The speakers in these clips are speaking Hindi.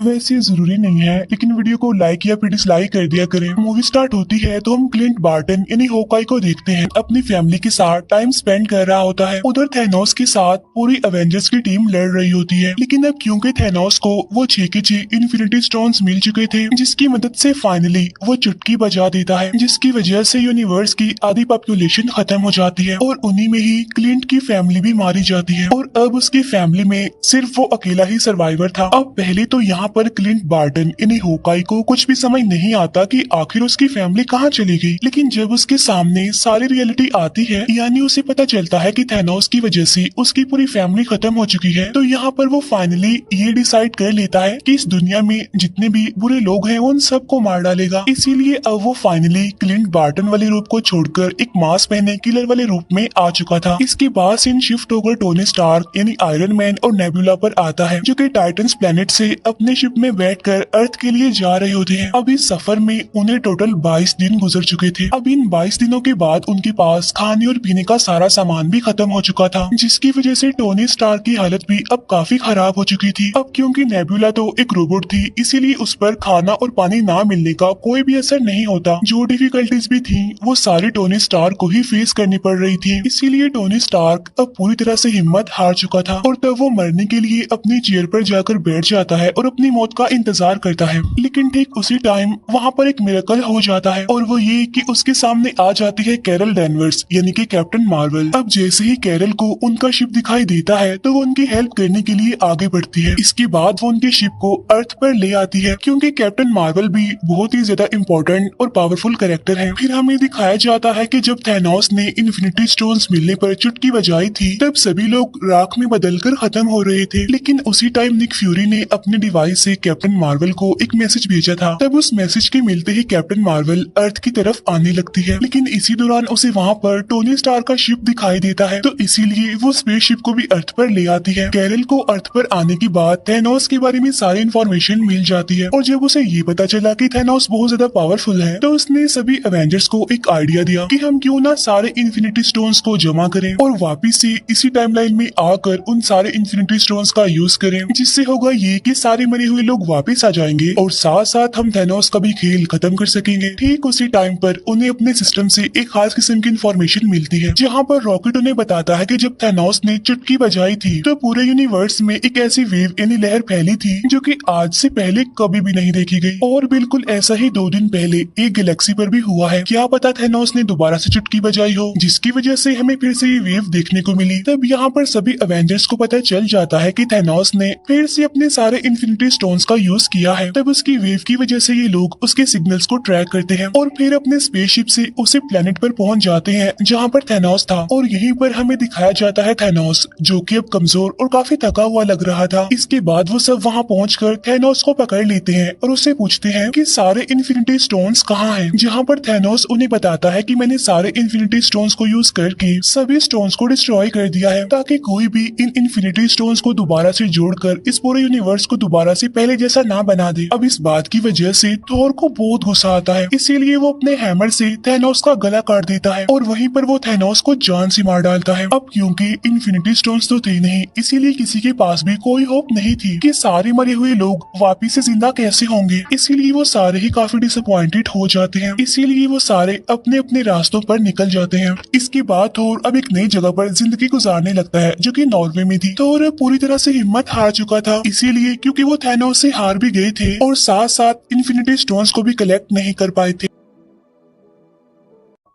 वैसे जरूरी नहीं है, लेकिन वीडियो को लाइक या फिर डिसलाइक कर दिया करें। मूवी स्टार्ट होती है तो हम क्लिंट बार्टन यानी होकाई को देखते हैं अपनी फैमिली के साथ टाइम स्पेंड कर रहा होता है। उधर थैनोस के साथ पूरी एवेंजर्स की टीम लड़ रही होती है, लेकिन अब क्योंकि थैनोस को वो 6 के 6 इन्फिनिटी स्टोन्स मिल चुके थे, जिसकी मदद से फाइनली वो चुटकी बजा देता है, जिसकी वजह से यूनिवर्स की आधी पॉपुलेशन खत्म हो जाती है और उन्हीं में ही क्लिंट की फैमिली भी मारी जाती है। और अब उसकी फैमिली में सिर्फ वो अकेला ही सर्वाइवर था। अब पहले तो यहाँ पर क्लिंट बार्टन यानी होकाई को कुछ भी समझ नहीं आता कि आखिर उसकी फैमिली कहाँ चली गई, लेकिन जब उसके सामने सारी रियलिटी आती है, यानी उसे पता चलता है कि थैनोस की वजह से उसकी पूरी फैमिली खत्म हो चुकी है, तो यहाँ पर वो फाइनली ये डिसाइड कर लेता है कि इस दुनिया में जितने भी बुरे लोग हैं उन सबको मार डालेगा। इसीलिए अब वो फाइनली क्लिंट बार्टन वाले रूप को छोड़कर एक मास्क पहने किलर वाले रूप में आ चुका था। इसके बाद सीन शिफ्ट होकर टोनी स्टार्क यानी आयरन मैन और नेबुला पर आता है, जो कि टाइटन्स प्लेनेट से अपने शिप में बैठकर अर्थ के लिए जा रहे होते हैं। अब इस सफर में उन्हें टोटल 22 दिन गुजर चुके थे। अब इन 22 दिनों के बाद उनके पास खाने और पीने का सारा सामान भी खत्म हो चुका था, जिसकी वजह से टोनी स्टार्क की हालत भी अब काफी खराब हो चुकी थी। अब क्योंकि नेबुला तो एक रोबोट थी, इसीलिए उस पर खाना और पानी ना मिलने का कोई भी असर नहीं होता। जो डिफिकल्टीज भी थी वो सारी टोनी स्टार्क को ही फेस करनी पड़ रही थी। इसीलिए टोनी स्टार्क अब पूरी तरह से हिम्मत हार चुका था और तब वो मरने के लिए अपनी चेयर पर जाकर बैठ जाता है और अपनी मौत का इंतजार करता है। लेकिन ठीक उसी टाइम वहाँ पर एक मिरेकल हो जाता है, और वो ये कि उसके सामने आ जाती है कैरल डैनवर्स यानी कि कैप्टन मार्वल। अब जैसे ही कैरल को उनका शिप दिखाई देता है तो वो उनकी हेल्प करने के लिए आगे बढ़ती है। इसके बाद वो उनके शिप को अर्थ पर ले आती है, क्योंकि कैप्टन मार्वल भी बहुत ही ज्यादा इम्पोर्टेंट और पावरफुल कैरेक्टर है। फिर हमें दिखाया जाता है कि जब थैनोस ने इन्फिनिटी स्टोन्स मिलने पर चुटकी बजाई थी, तब सभी लोग राख में बदलकर खत्म हो रहे थे। लेकिन उसी टाइम निक फ्यूरी ने अपने डिवाइस से कैप्टन मार्वल को एक मैसेज भेजा था। तब उस मैसेज के मिलते ही कैप्टन मार्वल अर्थ की तरफ आने लगती है, लेकिन इसी दौरान उसे वहाँ पर टोनी स्टार्क का शिप दिखाई देता है, तो इसीलिए वो स्पेसशिप को भी अर्थ पर ले आती है। कैरल को अर्थ पर आने के बाद थैनोस के बारे में सारी इन्फॉर्मेशन मिल जाती है, और जब उसे ये पता चला कि थैनोस बहुत ज्यादा पावरफुल है, तो उसने सभी एवेंजर्स को एक आइडिया दिया कि हम क्यों ना सारे इन्फिनिटी स्टोन्स को जमा करें और वापिस से इसी टाइमलाइन में आकर उन सारे इन्फिनिटी स्टोन्स का यूज करें, जिससे होगा ये कि सारे मरे हुए लोग वापस आ जाएंगे और साथ साथ हम थैनोस का भी खेल खत्म कर सकेंगे। ठीक उसी टाइम पर उन्हें अपने सिस्टम से एक खास किस्म की इन्फॉर्मेशन मिलती है, जहाँ पर रॉकेट उन्हें बताता है कि जब थैनोस ने चुटकी बजाई थी तो पूरे यूनिवर्स में एक ऐसी वेव यानी लहर फैली थी जो कि आज से पहले कभी भी नहीं देखी गई। और बिल्कुल ऐसा ही 2 दिन पहले एक गैलेक्सी पर भी हुआ है। क्या पता थैनोस ने दोबारा से चुटकी बजाई हो, जिसकी वजह से हमें फिर से ये वेव देखने को मिली। तब यहाँ पर सभी एवेंजर्स को पता चल जाता है कि थैनोस ने फिर से अपने सारे इन्फिनिटी स्टोन्स का यूज किया है। तब उसकी वेव की वजह से ये लोग उसके सिग्नल्स को ट्रैक करते हैं और फिर अपने स्पेसशिप से उसे प्लेनेट पर पहुंच जाते हैं जहाँ पर थैनोस था। और यहीं पर हमें दिखाया जाता है थैनोस, जो कि अब कमजोर और काफी थका हुआ लग रहा था। इसके बाद वो सब वहाँ पहुंचकर थैनोस को पकड़ लेते हैं और उससे पूछते हैं कि सारे इन्फिनिटी स्टोन्स कहाँ हैं, जहाँ पर थैनोस उन्हें बताता है कि मैंने सारे इन्फिनिटी स्टोन्स को यूज करके सभी स्टोन्स को डिस्ट्रॉय कर दिया है, ताकि कोई भी इन इन्फिनिटी स्टोन्स को दोबारा से जोड़कर इस पूरे यूनिवर्स को दोबारा से पहले जैसा ना बना दे। अब इस बात की वजह से थोर को बहुत गुस्सा आता है, इसीलिए वो अपने हैमर से थैनोस का गला काट देता है और वहीं पर वो थैनोस को जान से मार डालता है। अब क्योंकि इन्फिनिटी स्टोन्स तो थे नहीं, इसीलिए किसी के पास भी कोई होप नहीं थी कि सारे मरे हुए लोग वापिस से जिंदा कैसे होंगे। इसीलिए वो सारे ही काफी डिसअपॉइंटेड हो जाते हैं, इसीलिए वो सारे अपने अपने रास्तों पर निकल जाते हैं। इसके बाद थोर अब एक नई जगह पर जिंदगी गुजारने लगता है, जो कि नॉर्वे में थी। थोर पूरी तरह से हिम्मत हार चुका था, इसीलिए क्योंकि वो थैनोस से हार भी गए थे और साथ साथ इन्फिनिटी स्टोन्स को भी कलेक्ट नहीं कर पाए थे।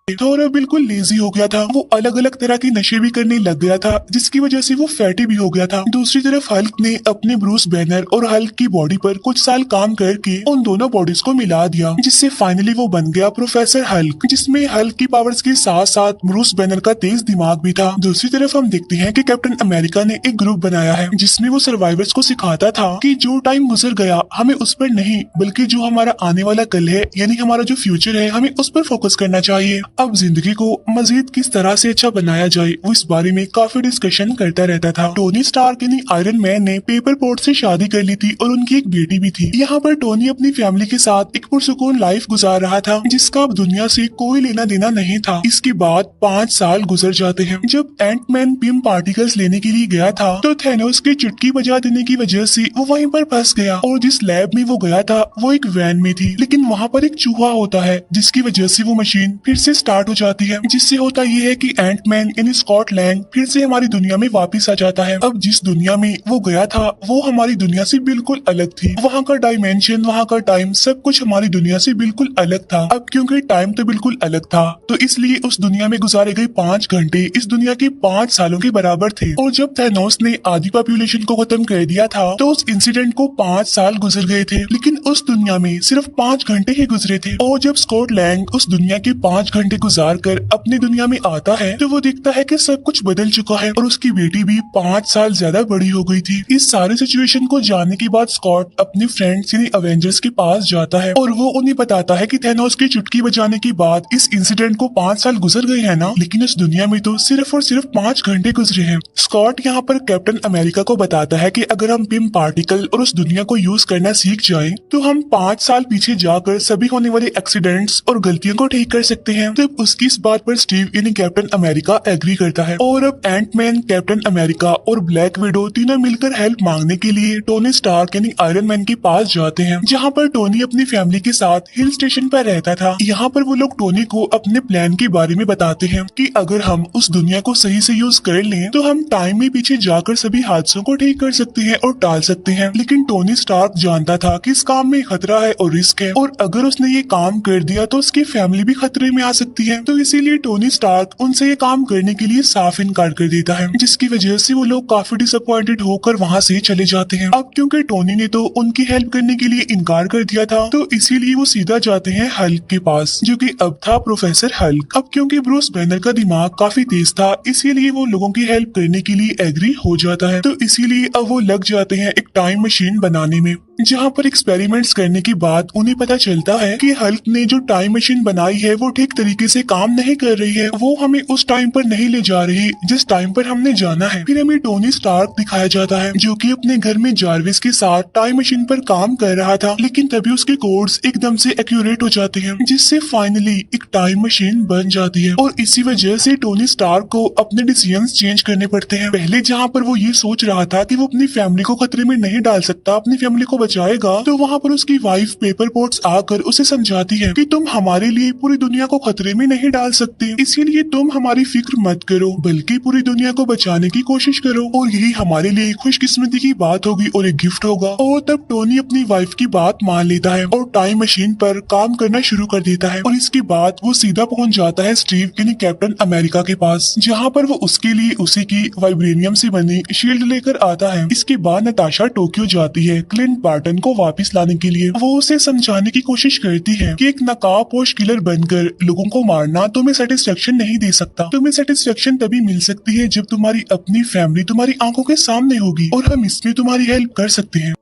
थोर बिल्कुल लेजी हो गया था, वो अलग अलग तरह के नशे भी करने लग गया था, जिसकी वजह से वो फैटी भी हो गया था। दूसरी तरफ हल्क ने अपने ब्रूस बैनर और हल्क की बॉडी पर कुछ साल काम करके उन दोनों बॉडीज को मिला दिया, जिससे फाइनली वो बन गया प्रोफेसर हल्क, जिसमें हल्क की पावर्स के साथ साथ ब्रूस बैनर का तेज दिमाग भी था। दूसरी तरफ हम देखते हैं कि कैप्टन अमेरिका ने एक ग्रुप बनाया है, जिसमें वो सर्वाइवर्स को सिखाता था कि जो टाइम गुजर गया हमें उस पर नहीं, बल्कि जो हमारा आने वाला कल है यानी हमारा जो फ्यूचर है हमें उस पर फोकस करना चाहिए। अब जिंदगी को मजीद किस तरह से अच्छा बनाया जाए वो इस बारे में काफी डिस्कशन करता रहता था। टोनी स्टार्क यानी आयरन मैन ने पेपर पोर्ट से शादी कर ली थी और उनकी एक बेटी भी थी। यहाँ पर टोनी अपनी फैमिली के साथ एक पुरसुकून लाइफ गुजार रहा था जिसका अब दुनिया से कोई लेना देना नहीं था। इसके बाद 5 साल गुजर जाते हैं। जब एंटमैन पिम पार्टिकल्स लेने के लिए गया था तो थैनोस की चुटकी बजा देने की वजह से वो वहीं पर फंस गया और जिस लैब में वो गया था वो एक वैन में थी, लेकिन वहाँ पर एक चूहा होता है जिसकी वजह से वो मशीन फिर से स्टार्ट हो जाती है। जिससे होता ये है कि एंटमैन यानी स्कॉट लैंग फिर से हमारी दुनिया में वापस आ जाता है। अब जिस दुनिया में वो गया था वो हमारी दुनिया से बिल्कुल अलग थी। वहाँ का डायमेंशन, वहाँ का टाइम, सब कुछ हमारी दुनिया से बिल्कुल अलग था। अब क्योंकि टाइम तो बिल्कुल अलग था तो इसलिए उस दुनिया में गुजारे गए 5 घंटे इस दुनिया के 5 सालों के बराबर थे। और जब थैनोस ने आधी पॉपुलेशन को खत्म कर दिया था तो उस इंसिडेंट को 5 साल गुजर गए थे, लेकिन उस दुनिया में सिर्फ 5 घंटे ही गुजरे थे। और जब स्कॉट लैंग उस दुनिया के 5 घंटे गुजार कर अपनी दुनिया में आता है तो वो देखता है कि सब कुछ बदल चुका है और उसकी बेटी भी 5 साल ज्यादा बड़ी हो गई थी। इस सारी सिचुएशन को जानने के बाद स्कॉट अपने फ्रेंड्स यानी अवेंजर्स के पास जाता है और वो उन्हें बताता है कि थैनोस की चुटकी बजाने के बाद इस इंसिडेंट को 5 साल गुजर गए हैं ना, लेकिन उस दुनिया में तो सिर्फ और सिर्फ 5 घंटे गुजरे हैं। स्कॉट यहाँ पर कैप्टन अमेरिका को बताता है कि अगर हम पिम पार्टिकल और उस दुनिया को यूज करना सीख जाएं तो हम 5 साल पीछे जाकर सभी होने वाले एक्सीडेंट्स और गलतियों को ठीक कर सकते हैं। तब उसकी इस बात पर स्टीव यानी कैप्टन अमेरिका एग्री करता है और अब एंटमैन, कैप्टन अमेरिका और ब्लैक विडो तीनों मिलकर हेल्प मांगने के लिए टोनी स्टार्क यानी आयरन मैन के पास जाते हैं, जहाँ पर टोनी अपनी फैमिली के साथ हिल स्टेशन पर रहता था। यहाँ पर वो लोग टोनी को अपने प्लान के बारे में बताते हैं कि अगर हम उस दुनिया को सही से यूज कर लें तो हम टाइम में पीछे जाकर सभी हादसों को ठीक कर सकते हैं और टाल सकते हैं। लेकिन टोनी स्टार्क जानता था कि इस काम में खतरा है और रिस्क है और अगर उसने ये काम कर दिया तो उसकी फैमिली भी खतरे में आ सकती है। तो इसीलिए टोनी स्टार्क उनसे ये काम करने के लिए साफ इनकार कर देता है, जिसकी वजह से वो लोग काफी डिसअपॉइंटेड होकर वहाँ से चले जाते हैं। अब क्योंकि टोनी ने तो उनकी हेल्प करने के लिए इनकार कर दिया था तो इसीलिए वो सीधा जाते हैं हल्क के पास, जो कि अब था प्रोफेसर हल्क। अब क्योंकि ब्रूस बैनर का दिमाग काफी तेज था इसीलिए वो लोगों की हेल्प करने के लिए एग्री हो जाता है। तो इसीलिए अब वो लग जाते हैं एक टाइम मशीन बनाने में, जहाँ पर एक्सपेरिमेंट्स करने के बाद उन्हें पता चलता है कि हल्क ने जो टाइम मशीन बनाई है वो ठीक तरीके से काम नहीं कर रही है। वो हमें उस टाइम पर नहीं ले जा रही जिस टाइम पर हमने जाना है। फिर हमें टोनी स्टार्क दिखाया जाता है जो कि अपने घर में जार्विस के साथ टाइम मशीन पर काम कर रहा था, लेकिन तभी उसके कोड्स एकदम से एक्यूरेट हो जाते हैं जिससे फाइनली एक टाइम मशीन बन जाती है। और इसी वजह से टोनी स्टार्क को अपने डिसीजंस चेंज करने पड़ते हैं। पहले जहाँ पर वो ये सोच रहा था कि वो अपनी फैमिली को खतरे में नहीं डाल सकता, अपनी फैमिली को जाएगा, तो वहाँ पर उसकी वाइफ पेपर पोर्ट्स आकर उसे समझाती है कि तुम हमारे लिए पूरी दुनिया को खतरे में नहीं डाल सकते, इसीलिए तुम हमारी फिक्र मत करो बल्कि पूरी दुनिया को बचाने की कोशिश करो और यही हमारे लिए खुशकिस्मती की बात होगी और एक गिफ्ट होगा। और तब टोनी अपनी वाइफ की बात मान लेता है और टाइम मशीन पर काम करना शुरू कर देता है। और इसके बाद वो सीधा पहुँच जाता है स्टीव यानी कैप्टन अमेरिका के पास, जहाँ पर वो उसके लिए उसी की वाइब्रेनियम से बनी शील्ड लेकर आता है। इसके बाद नताशा टोक्यो जाती है क्लिंट बार्टन को वापस लाने के लिए। वो उसे समझाने की कोशिश करती है कि एक नकाबपोश किलर बनकर लोगों को मारना तुम्हें सेटिस्फेक्शन नहीं दे सकता। तुम्हें सेटिस्फेक्शन तभी मिल सकती है जब तुम्हारी अपनी फैमिली तुम्हारी आंखों के सामने होगी और हम इसमें तुम्हारी हेल्प कर सकते हैं।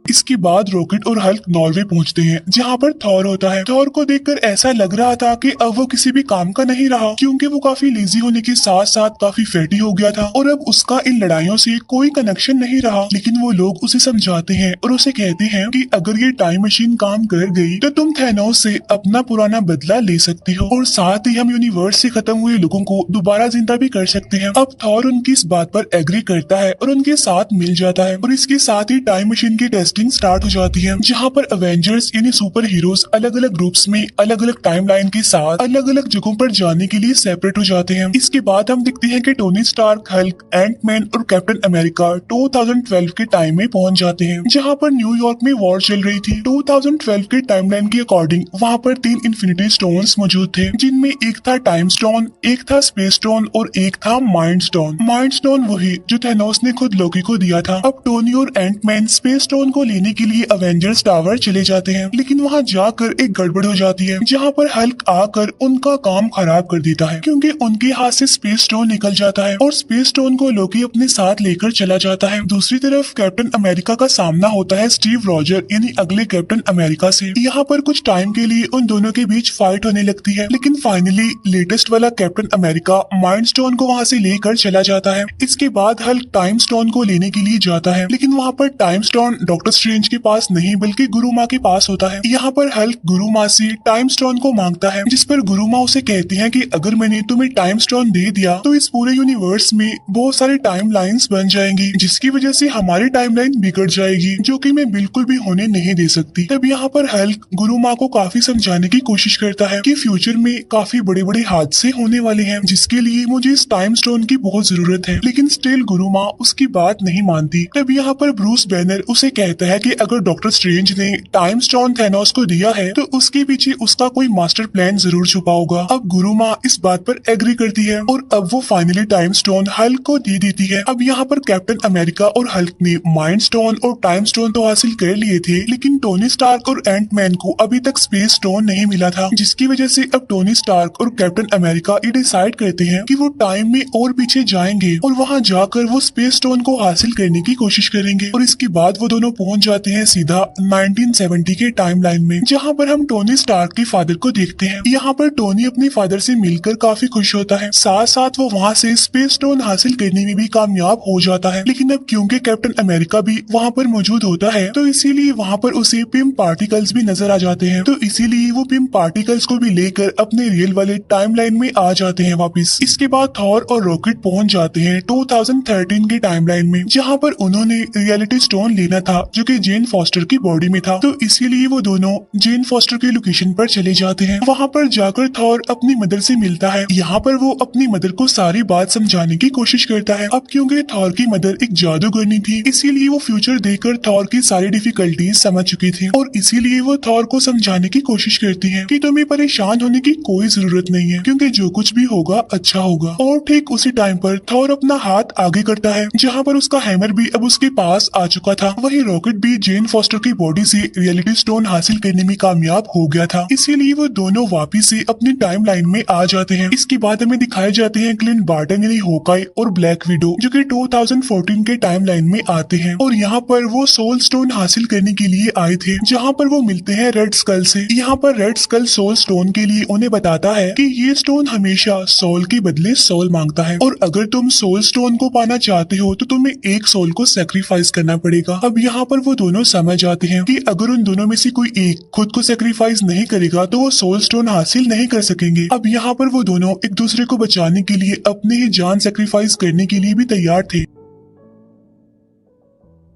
इसके बाद रॉकेट और हल्क नॉर्वे पहुंचते हैं, जहां पर थॉर होता है। थॉर को देखकर ऐसा लग रहा था कि अब वो किसी भी काम का नहीं रहा, क्योंकि वो काफी लेजी होने के साथ साथ काफी फैटी हो गया था और अब उसका इन लड़ाइयों से कोई कनेक्शन नहीं रहा। लेकिन वो लोग उसे समझाते हैं और उसे कहते हैं कि अगर ये टाइम मशीन काम कर गई तो तुम थैनोस से अपना पुराना बदला ले सकती हो और साथ ही हम यूनिवर्स से खत्म हुए लोगों को दोबारा जिंदा भी कर सकते हैं। अब थॉर उनकी इस बात पर एग्री करता है और उनके साथ मिल जाता है और इसके साथ ही टाइम मशीन की टेस्टिंग स्टार्ट हो जाती है, जहाँ पर अवेंजर्स यानी सुपर हीरोज अलग अलग ग्रुप्स में अलग अलग टाइमलाइन के साथ अलग अलग जगहों पर जाने के लिए सेपरेट हो जाते हैं। इसके बाद हम देखते हैं कि टोनी स्टार्क, हल्क, एंटमैन और कैप्टन अमेरिका 2012 के टाइम में पहुंच जाते हैं, जहाँ पर न्यूयॉर्क में वॉर चल रही थी। 2012 के टाइमलाइन के अकॉर्डिंग वहाँ पर 3 इन्फिनिटी स्टोन्स मौजूद थे, जिनमें एक था टाइम स्टोन, एक था स्पेस स्टोन और एक था माइंड स्टोन। माइंड स्टोन वही जो थैनोस ने खुद लोकी को दिया था। अब टोनी और एंटमैन स्पेस स्टोन को लेने के लिए अवेंजर्स टावर चले जाते हैं, लेकिन वहाँ जाकर एक गड़बड़ हो जाती है जहाँ पर हल्क आकर उनका काम खराब कर देता है, क्योंकि उनके हाथ से स्पेस स्टोन निकल जाता है और स्पेस स्टोन को लोकी अपने साथ लेकर चला जाता है। दूसरी तरफ कैप्टन अमेरिका का सामना होता है स्टीव रॉजर यानी अगले कैप्टन अमेरिका से। यहाँ पर कुछ टाइम के लिए उन दोनों के बीच फाइट होने लगती है, लेकिन फाइनली लेटेस्ट वाला कैप्टन अमेरिका माइंड स्टोन को वहाँ से लेकर चला जाता है। इसके बाद हल्क टाइम स्टोन को लेने के लिए जाता है, लेकिन वहाँ पर टाइम स्टोन डॉक्टर स्ट्रेंज के पास नहीं बल्कि गुरु माँ के पास होता है। यहाँ पर हल्क गुरु माँ से टाइम स्टोन को मांगता है, जिस पर गुरु माँ उसे कहती है कि अगर मैंने तुम्हें टाइम स्टोन दे दिया तो इस पूरे यूनिवर्स में बहुत सारी टाइम लाइन्स बन जाएंगी, जिसकी वजह से हमारी टाइमलाइन बिगड़ जाएगी, जो कि मैं बिल्कुल भी होने नहीं दे सकती। तब यहाँ पर हल्क गुरु माँ को काफी समझाने की कोशिश करता है कि फ्यूचर में काफी बड़े बड़े हादसे होने वाले हैं, जिसके लिए मुझे इस टाइम स्टोन की बहुत जरूरत है, लेकिन स्टिल गुरु माँ उसकी बात नहीं मानती। तब यहाँ पर ब्रूस बैनर उसे कहता है कि अगर डॉक्टर स्ट्रेंज ने टाइम स्टोन थैनोस को दिया है तो उसके पीछे उसका कोई मास्टर प्लान जरूर छुपा होगा। अब गुरु माँ इस बात पर एग्री करती है और अब वो फाइनली टाइम स्टोन हल्क को दे देती है। अब यहाँ पर कैप्टन अमेरिका और हल्क ने माइंड स्टोन और टाइम स्टोन तो हासिल कर लिए थे, लेकिन टोनी स्टार्क और एंट मैन को अभी तक स्पेस स्टोन नहीं मिला था, जिसकी वजह से अब टोनी स्टार्क और कैप्टन अमेरिका ये डिसाइड करते हैं कि वो टाइम में और पीछे जाएंगे और वहाँ जाकर वो स्पेस स्टोन को हासिल करने की कोशिश करेंगे। और इसके बाद वो दोनों पहुंच जाते हैं सीधा 1970 के टाइमलाइन में, जहाँ पर हम टोनी स्टार्क के फादर को देखते हैं। यहाँ पर टोनी अपने फादर से मिलकर काफी खुश होता है, साथ साथ वो वहाँ से स्पेस स्टोन हासिल करने में भी कामयाब हो जाता है। लेकिन अब क्योंकि कैप्टन अमेरिका भी वहाँ पर मौजूद होता है तो इसीलिए वहाँ पर उसे पिम पार्टिकल्स भी नजर आ जाते हैं, तो इसीलिए वो पिम पार्टिकल्स को भी लेकर अपने रियल वाले टाइमलाइन में आ जाते हैं वापस। इसके बाद थॉर और रॉकेट पहुंच जाते हैं 2013 के टाइमलाइन में, जहाँ पर उन्होंने रियलिटी स्टोन लेना था जो कि जेन फॉस्टर की बॉडी में था, तो इसीलिए वो दोनों जेन फॉस्टर के लोकेशन पर चले जाते हैं। वहाँ पर जाकर थॉर अपनी मदर से मिलता है। यहाँ पर वो अपनी मदर को सारी बात समझाने की कोशिश करता है। अब क्योंकि थॉर की मदर एक जादूगरनी थी, इसीलिए वो फ्यूचर देखकर थॉर की सारी डिफिकल्टीज समझ चुकी थी और इसीलिए वो थॉर को समझाने की कोशिश करती है कि तुम्हें परेशान होने की कोई जरूरत नहीं है, क्योंकि जो कुछ भी होगा अच्छा होगा। और ठीक उसी टाइम पर थॉर अपना हाथ आगे करता है, जहाँ पर उसका हैमर भी अब उसके पास आ चुका था। वही रॉकेट भी जेन फॉस्टर की बॉडी से रियलिटी स्टोन हासिल करने में कामयाब हो गया था, इसीलिए वो दोनों वापिस से अपनी टाइमलाइन में आ जाते हैं। इसके बाद हमें दिखाए जाते हैं क्लिंट बार्टन यानी होकाई और ब्लैक विडो, जो कि 2014 के टाइमलाइन में आते हैं और यहाँ पर वो सोल स्टोन हासिल करने के लिए आए थे, जहाँ पर वो मिलते हैं रेड स्कल से। यहाँ पर रेड स्कल सोल स्टोन के लिए उन्हें बताता है कि ये स्टोन हमेशा सोल के बदले सोल मांगता है और अगर तुम सोल स्टोन को पाना चाहते हो तो तुम्हें एक सोल को सेक्रीफाइस करना पड़ेगा। अब यहाँ पर वो दोनों समझ जाते हैं कि अगर उन दोनों में से कोई एक खुद को सेक्रीफाइस नहीं करेगा तो वो सोल स्टोन हासिल नहीं कर सकेंगे। अब यहाँ पर वो दोनों एक दूसरे को बचाने के लिए अपनी ही जान सेक्रीफाइस करने के लिए भी तैयार थे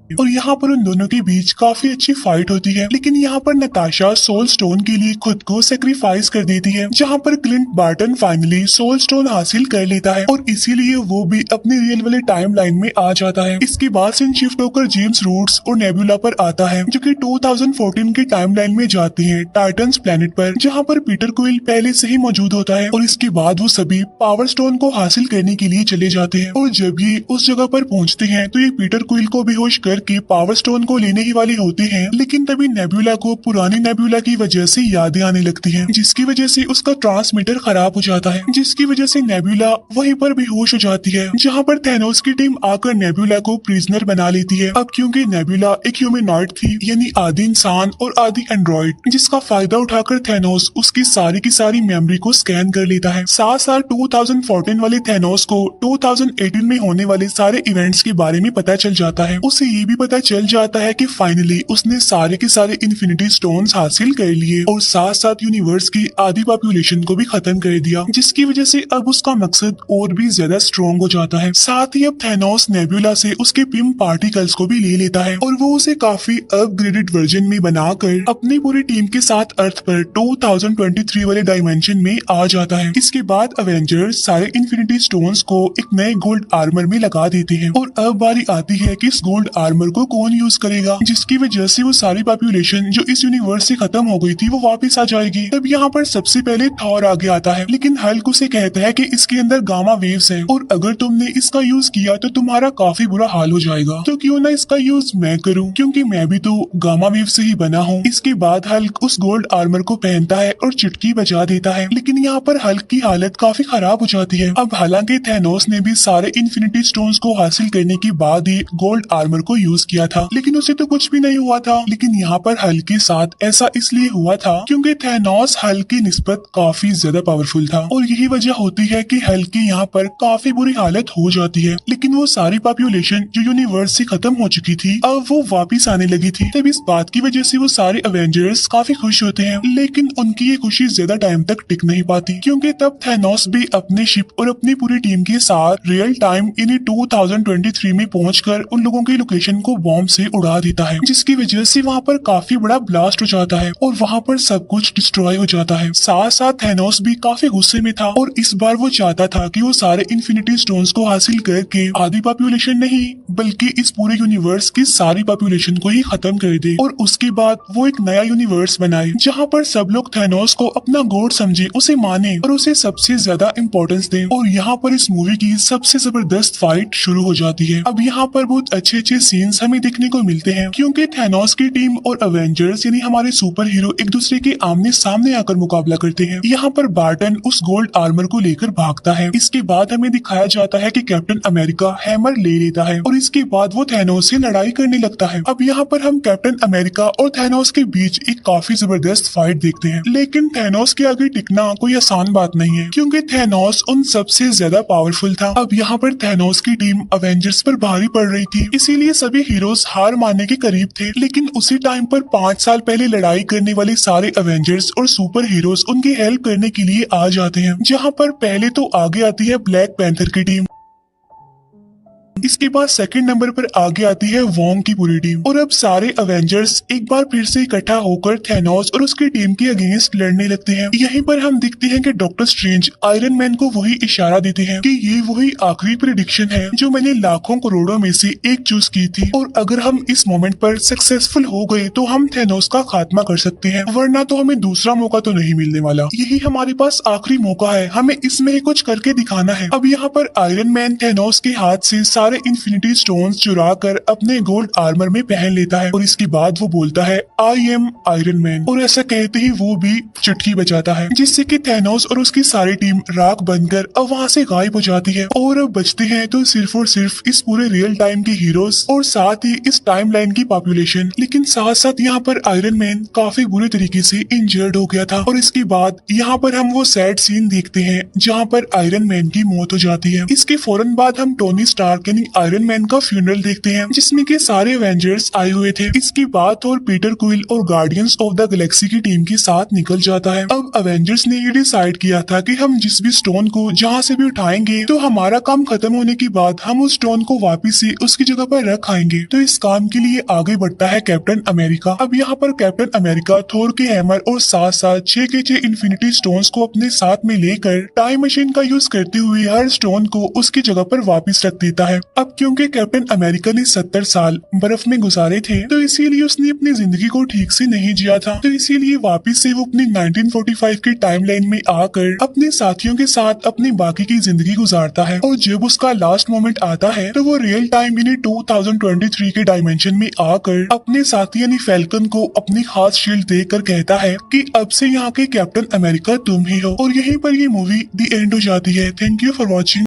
और यहाँ पर उन दोनों के बीच काफी अच्छी फाइट होती है। लेकिन यहाँ पर नताशा सोल स्टोन के लिए खुद को सेक्रीफाइस कर देती है, जहाँ पर Clint Barton finally soul stone हासिल कर लेता है और इसीलिए वो भी अपनी रियल वाले टाइमलाइन में आ जाता है। इसके बाद सीन शिफ्ट होकर जेम्स रूट्स और नेबुला पर आता है, जो कि 2014 के टाइमलाइन में जाते हैं टाइटन्स प्लेनेट पर, जहाँ पर पीटर क्विल पहले से ही मौजूद होता है और इसके बाद वो सभी पावर स्टोन को हासिल करने के लिए चले जाते हैं। और जब ये उस जगह पर पहुँचते हैं तो ये पीटर क्विल को बेहोश की पावर स्टोन को लेने ही वाले होते हैं, लेकिन तभी नेबुला को पुरानी नेबुला की वजह से यादें आने लगती हैं, जिसकी वजह से उसका ट्रांसमीटर खराब हो जाता है, जिसकी वजह से नेबुला वहीं पर बेहोश हो जाती है, जहां पर थैनोस की टीम आकर नेबुला को प्रिजनर बना लेती है। अब क्योंकि नेबुला एक ह्यूमनॉइड थी, यानी आधी इंसान और आधी एंड्रॉइड, जिसका फायदा उठाकर थैनोस उसकी सारी की सारी मेमोरी को स्कैन कर लेता है। साथ साथ 2014 वाले थैनोस को 2018 में होने वाले सारे इवेंट्स के बारे में पता चल जाता है। उसे ये भी पता चल जाता है कि फाइनली उसने सारे के सारे इन्फिनिटी स्टोन्स हासिल कर लिए और साथ साथ यूनिवर्स की आधी पॉपुलेशन को भी खत्म कर दिया, जिसकी वजह से अब उसका मकसद और भी ज्यादा स्ट्रॉन्ग हो जाता है। साथ ही अब थैनोस नेबुला से उसके पिम पार्टिकल्स को भी ले लेता है और वो उसे काफी अपग्रेडेड वर्जन में बनाकर अपनी पूरी टीम के साथ अर्थ पर 2023 वाले डायमेंशन में आ जाता है। इसके बाद अवेंजर्स सारे इन्फिनिटी स्टोन्स को एक नए गोल्ड आर्मर में लगा देते हैं और अब बारी आती है कि इस गोल्ड आर्मर आर्मर को कौन यूज करेगा, जिसकी वजह से वो सारी पॉपुलेशन जो इस यूनिवर्स से खत्म हो गई थी वो वापस आ जाएगी। तब यहाँ पर सबसे पहले थॉर आगे आता है, लेकिन हल्क उसे कहता है कि इसके अंदर गामा वेव्स हैं और अगर तुमने इसका यूज किया तो तुम्हारा काफी बुरा हाल हो जाएगा, तो क्यों ना इसका यूज मैं करूं, क्योंकि मैं भी तो गामा वेव से ही बना हूँ। इसके बाद हल्क उस गोल्ड आर्मर को पहनता है और चुटकी बजा देता है, लेकिन यहाँ पर हल्क की हालत काफी खराब हो जाती है। अब हालांकि थैनोस ने भी सारे इन्फिनिटी स्टोन्स को हासिल करने के बाद ही गोल्ड आर्मर को यूज किया था, लेकिन उसे तो कुछ भी नहीं हुआ था। लेकिन यहाँ पर हल्क के साथ ऐसा इसलिए हुआ था क्योंकि थैनोस हल्क की निस्बत काफी ज्यादा पावरफुल था और यही वजह होती है कि हल्क की यहाँ पर काफी बुरी हालत हो जाती है। लेकिन वो सारी पॉपुलेशन जो यूनिवर्स से खत्म हो चुकी थी अब वो वापिस आने लगी थी। तब इस बात की वजह से वो सारे अवेंजर्स काफी खुश होते हैं, लेकिन उनकी ये खुशी ज्यादा टाइम तक टिक नहीं पाती, क्योंकि तब थैनोस भी अपने शिप और अपनी पूरी टीम के साथ रियल टाइम यानी 2023 में पहुंचकर उन लोगों की लोकेशन को बॉम्ब से उड़ा देता है, जिसकी वजह से वहाँ पर काफी बड़ा ब्लास्ट हो जाता है और वहाँ पर सब कुछ डिस्ट्रॉय हो जाता है। साथ साथ थैनोस भी काफी गुस्से में था और इस बार वो चाहता था कि वो सारे इन्फिनिटी स्टोन्स को हासिल करके आधी पॉपुलेशन नहीं बल्कि इस पूरे यूनिवर्स की सारी पॉपुलेशन को ही खत्म कर दे और उसके बाद वो एक नया यूनिवर्स बनाए जहाँ पर सब लोग थैनोस को अपना गॉड समझे, उसे माने और उसे सबसे ज्यादा इम्पोर्टेंस दे। और यहाँ पर इस मूवी की सबसे जबरदस्त फाइट शुरू हो जाती है। अब यहाँ पर बहुत अच्छे अच्छे सीन्स हमें देखने को मिलते हैं, क्योंकि थैनोस की टीम और अवेंजर्स यानी हमारे सुपर हीरो एक दूसरे के आमने सामने आकर मुकाबला करते हैं। यहाँ पर बार्टन उस गोल्ड आर्मर को लेकर भागता है। इसके बाद हमें दिखाया जाता है कि कैप्टन अमेरिका हैमर ले लेता है और इसके बाद वो थैनोस से लड़ाई करने लगता है। अब यहाँ पर हम कैप्टन अमेरिका और थैनोस के बीच एक काफी जबरदस्त फाइट देखते हैं, लेकिन थैनोस के आगे टिकना कोई आसान बात नहीं है, क्योंकि थैनोस उन सबसे ज्यादा पावरफुल था। अब यहाँ पर थैनोस की टीम अवेंजर्स पर भारी पड़ रही थी, इसीलिए सभी हीरोज हार मानने के करीब थे। लेकिन उसी टाइम पर 5 साल पहले लड़ाई करने वाले सारे अवेंजर्स और सुपर हीरोज उनकी हेल्प करने के लिए आ जाते हैं, जहाँ पर पहले तो आगे आती है ब्लैक पैंथर की टीम। इसके बाद सेकंड नंबर पर आगे आती है वोंग की पूरी टीम और अब सारे अवेंजर्स एक बार फिर से इकट्ठा होकर थैनोस और उसकी टीम के अगेंस्ट लड़ने लगते हैं। यहीं पर हम देखते हैं कि डॉक्टर स्ट्रेंज आयरन मैन को वही इशारा देते हैं कि ये वही आखिरी प्रेडिक्शन है जो मैंने लाखों करोड़ों में से एक चूज की थी और अगर हम इस मोमेंट पर सक्सेसफुल हो गए तो हम थैनोस का खात्मा कर सकते हैं, वरना तो हमें दूसरा मौका तो नहीं मिलने वाला। यही हमारे पास आखिरी मौका है, हमें इसमें ही कुछ करके दिखाना है। अब यहाँ पर आयरन मैन थैनोस के हाथ से सारे इन्फिनिटी स्टोन्स चुरा कर अपने गोल्ड आर्मर में पहन लेता है और इसके बाद वो बोलता है आई एम आयरन मैन और ऐसा कहते ही वो भी चुटकी बजाता है, जिससे कि थैनोस और उसकी सारी टीम राख बनकर अब वहाँ से गायब हो जाती है और अब बचते हैं तो सिर्फ और सिर्फ इस पूरे रियल टाइम के हीरोज और साथ ही इस टाइमलाइन की पॉपुलेशन। लेकिन साथ साथ यहाँ पर आयरन मैन काफी बुरे तरीके से इंजर्ड हो गया था और इसके बाद यहाँ पर हम वो सैड सीन देखते हैं जहाँ पर आयरन मैन की मौत हो जाती है। इसके फौरन बाद हम टोनी स्टार्क यानी आयरन मैन का फ्यूनरल देखते हैं जिसमें के सारे एवेंजर्स आए हुए थे। इसके बाद और पीटर क्विल और गार्डियंस ऑफ द गैलेक्सी की टीम के साथ निकल जाता है। अब एवेंजर्स ने ये डिसाइड किया था कि हम जिस भी स्टोन को जहाँ से भी उठाएंगे तो हमारा काम खत्म होने के बाद हम उस स्टोन को वापिस से उसकी जगह पर रख आएंगे। तो इस काम के लिए आगे बढ़ता है कैप्टन अमेरिका। अब यहाँ पर कैप्टन अमेरिका थोर के हैमर और साथ साथ 6 के 6 इन्फिनिटी स्टोन्स को अपने साथ में लेकर टाइम मशीन का यूज करते हुए हर स्टोन को उसकी जगह पर वापिस रख देता है। अब क्योंकि कैप्टन अमेरिका ने 70 साल बर्फ में गुजारे थे तो इसीलिए उसने अपनी जिंदगी को ठीक से नहीं जिया था, तो इसीलिए वापिस से वो अपनी 1945 की टाइमलाइन में आकर अपने साथियों के साथ अपनी बाकी की जिंदगी गुजारता है। और जब उसका लास्ट मोमेंट आता है तो वो रियल टाइम यानी 2023 के डायमेंशन में आकर अपने साथी यानी फैल्कन को अपनी खास शील्ड देकर कहता है कि अब से यहाँ के कैप्टन अमेरिका तुम ही हो। और यहीं पर ये मूवी दी एंड हो जाती है। Thank you for watching.